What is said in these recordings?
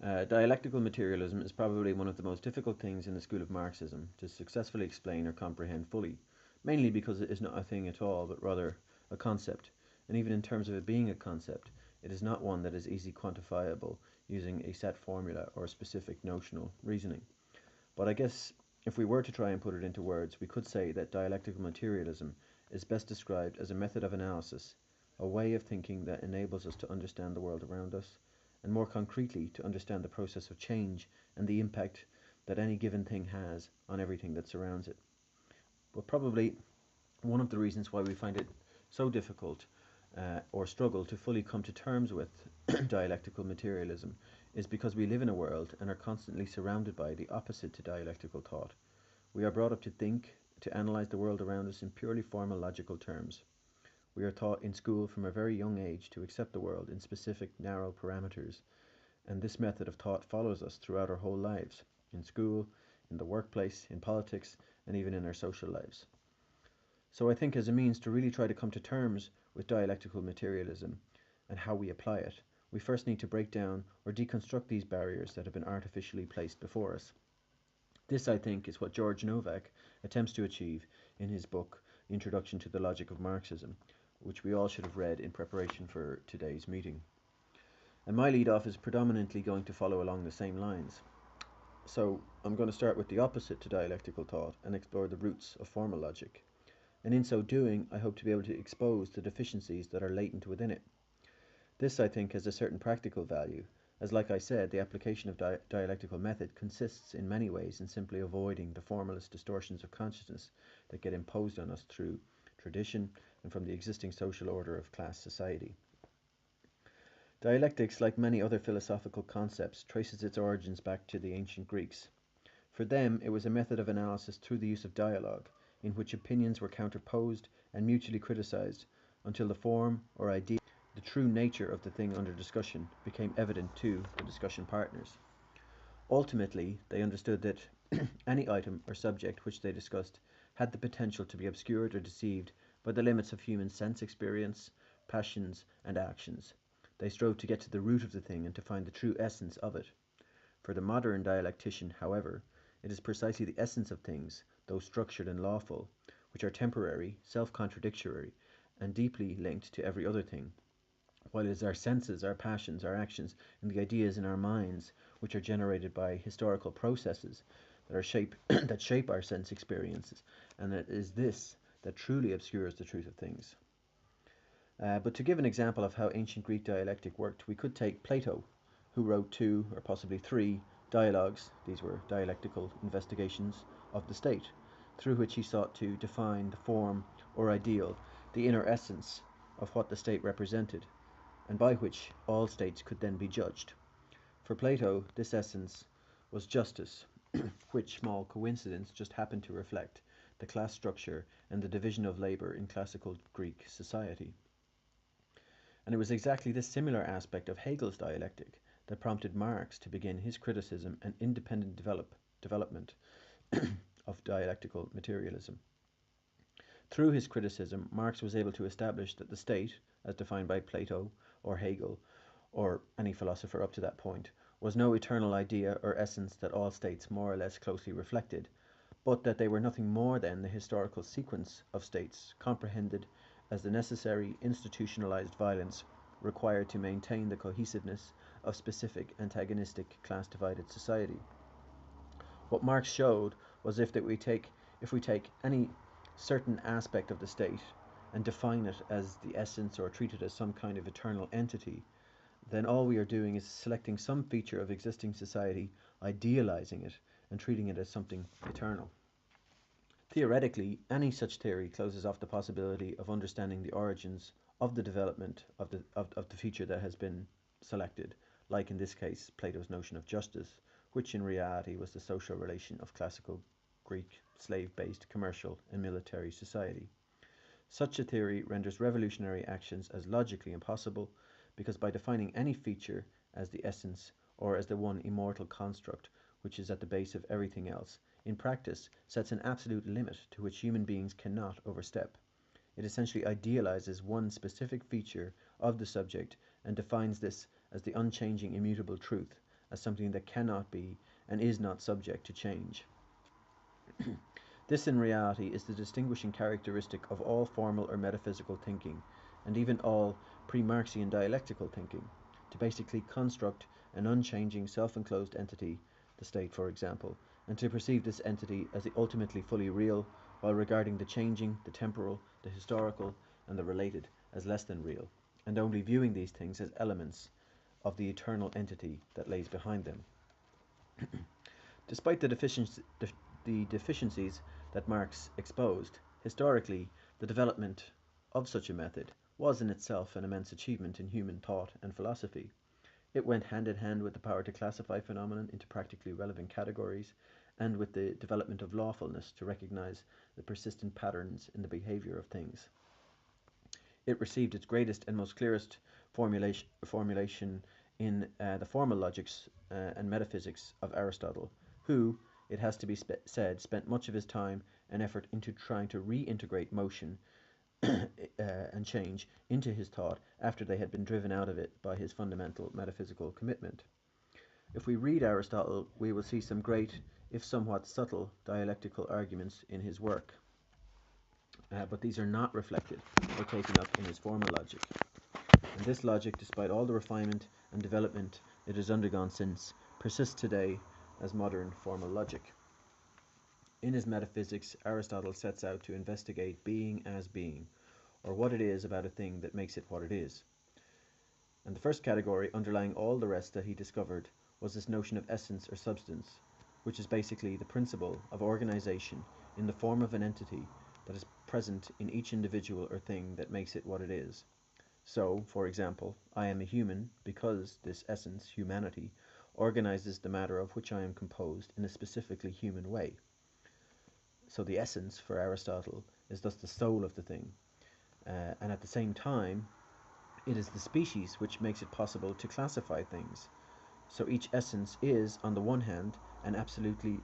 Dialectical materialism is probably one of the most difficult things in the school of Marxism to successfully explain or comprehend fully, mainly because it is not a thing at all, but rather a concept, and even in terms of it being a concept, it is not one that is easily quantifiable using a set formula or specific notional reasoning. But I guess if we were to try and put it into words, we could say that dialectical materialism is best described as a method of analysis, a way of thinking that enables us to understand the world around us, and more concretely to understand the process of change and the impact that any given thing has on everything that surrounds it. But probably one of the reasons why we find it so difficult or struggle to fully come to terms with dialectical materialism is because we live in a world and are constantly surrounded by the opposite to dialectical thought. We are brought up to think, to analyze the world around us in purely formal logical terms. We are taught in school from a very young age to accept the world in specific, narrow parameters, and this method of thought follows us throughout our whole lives, in school, in the workplace, in politics, and even in our social lives. So I think as a means to really try to come to terms with dialectical materialism and how we apply it, we first need to break down or deconstruct these barriers that have been artificially placed before us. This, I think, is what George Novak attempts to achieve in his book, Introduction to the Logic of Marxism, which we all should have read in preparation for today's meeting. And my lead off is predominantly going to follow along the same lines. So I'm going to start with the opposite to dialectical thought and explore the roots of formal logic. And in so doing, I hope to be able to expose the deficiencies that are latent within it. This, I think, has a certain practical value, as like I said, the application of dialectical method consists in many ways in simply avoiding the formalist distortions of consciousness that get imposed on us through tradition and from the existing social order of class society. Dialectics, like many other philosophical concepts, traces its origins back to the ancient Greeks. For them, it was a method of analysis through the use of dialogue, in which opinions were counterposed and mutually criticized until the form or idea, the true nature of the thing under discussion, became evident to the discussion partners. Ultimately, they understood that any item or subject which they discussed had the potential to be obscured or deceived by the limits of human sense experience, passions, and actions. They strove to get to the root of the thing and to find the true essence of it. For the modern dialectician, however, it is precisely the essence of things, though structured and lawful, which are temporary, self-contradictory, and deeply linked to every other thing, while it is our senses, our passions, our actions, and the ideas in our minds, which are generated by historical processes that shape our sense experiences, and it is this that truly obscures the truth of things. But to give an example of how ancient Greek dialectic worked, we could take Plato, who wrote 2 or possibly 3 dialogues. These were dialectical investigations of the state, through which he sought to define the form or ideal, the inner essence of what the state represented, and by which all states could then be judged. For Plato, this essence was justice, which, small coincidence, just happened to reflect the class structure and the division of labor in classical Greek society. And it was exactly this similar aspect of Hegel's dialectic that prompted Marx to begin his criticism and independent development of dialectical materialism. Through his criticism, Marx was able to establish that the state, as defined by Plato or Hegel or any philosopher up to that point, was no eternal idea or essence that all states more or less closely reflected, but that they were nothing more than the historical sequence of states comprehended as the necessary institutionalized violence required to maintain the cohesiveness of specific antagonistic class-divided society. What Marx showed was if we take any certain aspect of the state and define it as the essence or treat it as some kind of eternal entity, then all we are doing is selecting some feature of existing society, idealizing it, and treating it as something eternal. Theoretically, any such theory closes off the possibility of understanding the origins of the development of the feature that has been selected, like in this case Plato's notion of justice, which in reality was the social relation of classical Greek slave-based commercial and military society. Such a theory renders revolutionary actions as logically impossible, because by defining any feature as the essence or as the one immortal construct which is at the base of everything else, in practice sets an absolute limit to which human beings cannot overstep. It essentially idealizes one specific feature of the subject and defines this as the unchanging immutable truth, as something that cannot be and is not subject to change. This in reality is the distinguishing characteristic of all formal or metaphysical thinking, and even all pre-Marxian dialectical thinking, to basically construct an unchanging self-enclosed entity, the state for example, and to perceive this entity as the ultimately fully real, while regarding the changing, the temporal, the historical, and the related as less than real, and only viewing these things as elements of the eternal entity that lays behind them. Despite the deficiencies that Marx exposed, historically, the development of such a method was in itself an immense achievement in human thought and philosophy. It went hand in hand with the power to classify phenomena into practically relevant categories, and with the development of lawfulness to recognize the persistent patterns in the behavior of things. It received its greatest and most clearest formulation in the formal logics and metaphysics of Aristotle, who, it has to be said, spent much of his time and effort into trying to reintegrate motion and change into his thought after they had been driven out of it by his fundamental metaphysical commitment. If we read Aristotle, we will see some great, if somewhat subtle, dialectical arguments in his work. But these are not reflected or taken up in his formal logic. And this logic, despite all the refinement and development it has undergone since, persists today as modern formal logic. In his metaphysics, Aristotle sets out to investigate being as being, or what it is about a thing that makes it what it is. And the first category, underlying all the rest that he discovered, was this notion of essence or substance, which is basically the principle of organization in the form of an entity that is present in each individual or thing that makes it what it is. So, for example, I am a human because this essence, humanity, organizes the matter of which I am composed in a specifically human way. So the essence, for Aristotle, is thus the soul of the thing, and at the same time, it is the species which makes it possible to classify things. So each essence is, on the one hand, absolutely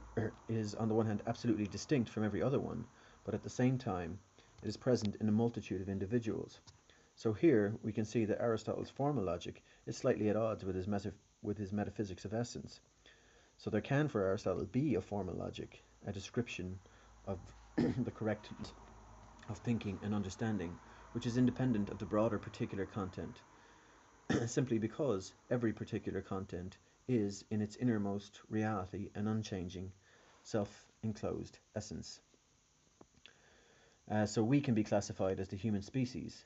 distinct from every other one, but at the same time, it is present in a multitude of individuals. So here we can see that Aristotle's formal logic is slightly at odds with his metaphysics of essence. So there can, for Aristotle, be a formal logic, a description of the correctness of thinking and understanding, which is independent of the broader particular content, simply because every particular content is, in its innermost reality, an unchanging, self-enclosed essence. So we can be classified as the human species,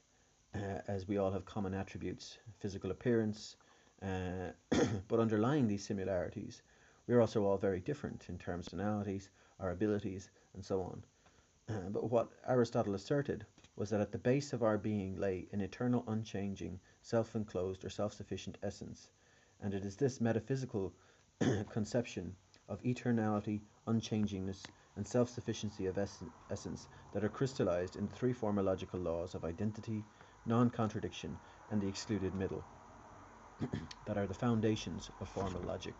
as we all have common attributes, physical appearance, but underlying these similarities, we are also all very different in terms of personalities, our abilities, and so on. But what Aristotle asserted was that at the base of our being lay an eternal, unchanging, self-enclosed or self-sufficient essence, and it is this metaphysical conception of eternality, unchangingness, and self-sufficiency of essence that are crystallized in the three formological laws of identity, non-contradiction, and the excluded middle, that are the foundations of formal logic.